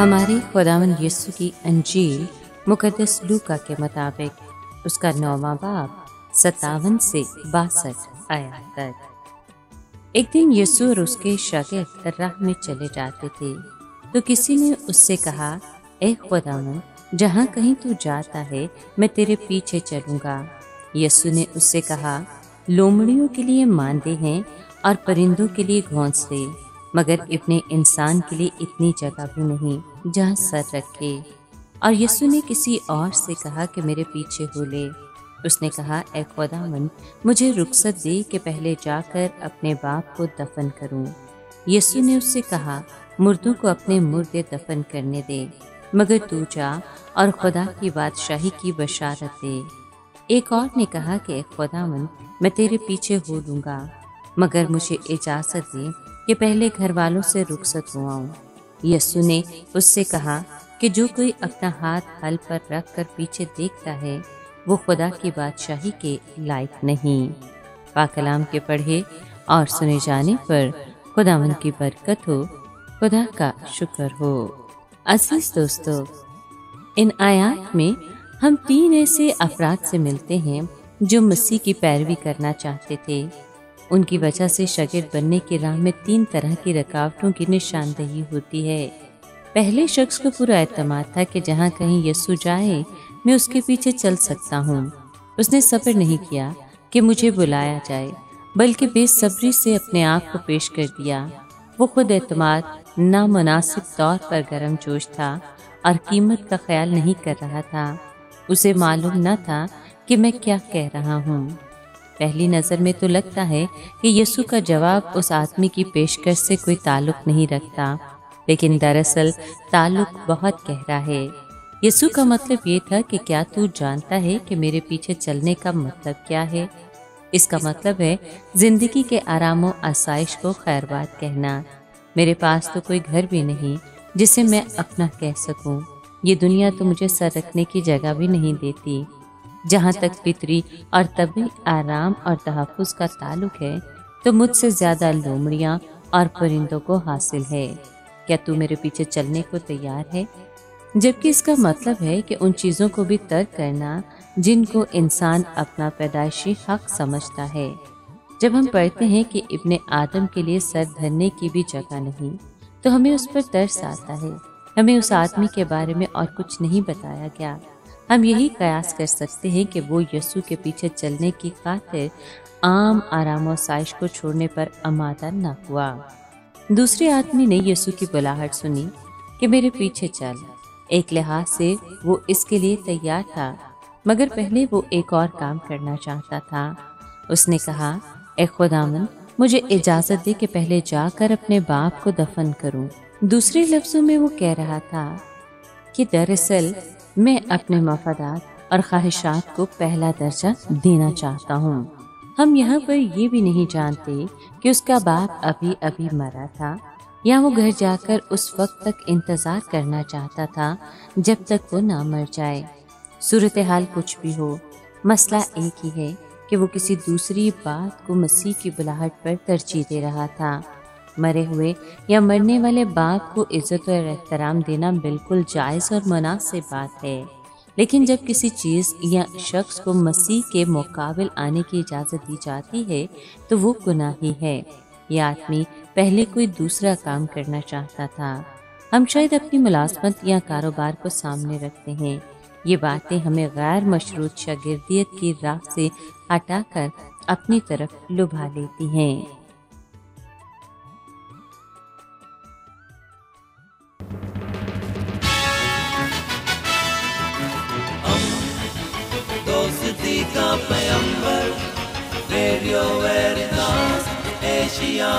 हमारे खुदावंद यीशु की अंजील मुकद्दस लूका के मुताबिक उसका 9वां बाब 57 से 62 आयत तक। एक दिन यीशु और उसके शागिर्द राह में चले जाते थे तो किसी ने उससे कहा, ए खुदावंद, जहाँ कहीं तू जाता है मैं तेरे पीछे चलूँगा। यीशु ने उससे कहा, लोमड़ियों के लिए मांदे हैं और परिंदों के लिए घोंसले, मगर इब्ने इंसान के लिए इतनी जगह भी नहीं जहाँ सर रखे। और यीशु ने किसी और से कहा कि मेरे पीछे हो ले। उसने कहा, ए खुदावंद, मुझे रुखसत दे कि पहले जाकर अपने बाप को दफन करूं। यीशु ने उससे कहा, मुर्दों को अपने मुर्दे दफन करने दे, मगर तू जा और खुदा की बादशाही की बशारत दे। एक और ने कहा कि ए खुदावंद, मैं तेरे पीछे हो लूँगा, मगर मुझे इजाज़त दे कि पहले घर वालों से रुखसत हो आऊं। यीशु ने उससे कहा कि जो कोई अपना हाथ हल पर रख कर पीछे देखता है वो खुदा की बादशाही के लायक नहीं। पाक कलाम के पढ़े और सुने जाने पर खुदावंद की बरकत हो, खुदा का शुक्र हो। अजीज दोस्तों, इन आयात में हम 3 ऐसे अफराद से मिलते हैं जो मसीह की पैरवी करना चाहते थे। उनकी वजह से शागिर्द बनने की राह में 3 तरह की रुकावटों की निशानदेही होती है। पहले शख्स को पूरा एतमाद था कि जहाँ कहीं यीशु जाए मैं उसके पीछे चल सकता हूँ। उसने सब्र नहीं किया कि मुझे बुलाया जाए, बल्कि बेसब्री से अपने आप को पेश कर दिया। वो खुद एतमाद नामुनासिब तौर पर गर्म जोश था और कीमत का ख्याल नहीं कर रहा था। उसे मालूम न था कि मैं क्या कह रहा हूँ। पहली नज़र में तो लगता है कि यीशु का जवाब उस आदमी की पेशकश से कोई ताल्लुक नहीं रखता, लेकिन दरअसल ताल्लुक बहुत गहरा है। यीशु का मतलब ये था कि क्या तू जानता है कि मेरे पीछे चलने का मतलब क्या है? इसका मतलब है जिंदगी के आराम और आसाइश को खैरबाद कहना। मेरे पास तो कोई घर भी नहीं जिसे मैं अपना कह सकूं। ये दुनिया तो मुझे सर रखने की जगह भी नहीं देती। जहाँ तक फितरी और तबी आराम और तहफ़्फ़ुज़ का ताल्लुक है तो मुझसे ज़्यादा लोमड़ियाँ और परिंदों को हासिल है। क्या तू मेरे पीछे चलने को तैयार है? जबकि इसका मतलब है कि उन चीज़ों को भी तर्क करना जिनको इंसान अपना पैदाइशी हक समझता है। जब हम पढ़ते हैं कि इब्ने आदम के लिए सर धरने की भी जगह नहीं तो हमें उस पर तरस आता है। हमें उस आदमी के बारे में और कुछ नहीं बताया गया। हम यही कयास कर सकते हैं कि वो यीशु के पीछे चलने की खातिर आम आराम और साइश को छोड़ने पर आमादा न हुआ। दूसरे आदमी ने यीशु की बुलाहट सुनी कि मेरे पीछे चल। एक लिहाज से वो इसके लिए तैयार था, मगर पहले वो एक और काम करना चाहता था। उसने कहा, ए खुदावंद, मुझे इजाज़त दे कि पहले जाकर अपने बाप को दफन करूं। दूसरे लफ्ज़ों में वो कह रहा था कि दरअसल मैं अपने मफादात और ख्वाहिशात को पहला दर्जा देना चाहता हूँ। हम यहाँ पर ये भी नहीं जानते कि उसका बाप अभी अभी मरा था या वो घर जाकर उस वक्त तक इंतज़ार करना चाहता था जब तक वो ना मर जाए। सूरत हाल कुछ भी हो, मसला एक ही है कि वो किसी दूसरी बात को मसीह की बुलाहट पर तरजीह दे रहा था। मरे हुए या मरने वाले बाप को इज्जत और एहतराम देना बिल्कुल जायज़ और मुनासिब बात है, लेकिन जब किसी चीज़ या शख्स को मसीह के मुकाबिल आने की इजाज़त दी जाती है तो वो गुनाह ही है। यह आदमी पहले कोई दूसरा काम करना चाहता था। हम शायद अपनी मुलाजमत या कारोबार को सामने रखते हैं। ये बातें हमें गैर मशरूत शागिर्दियत की राह से हटाकर अपनी तरफ लुभा लेती हैं। दोस्ती का पैगंबर, रेडियो वेरितास एशिया।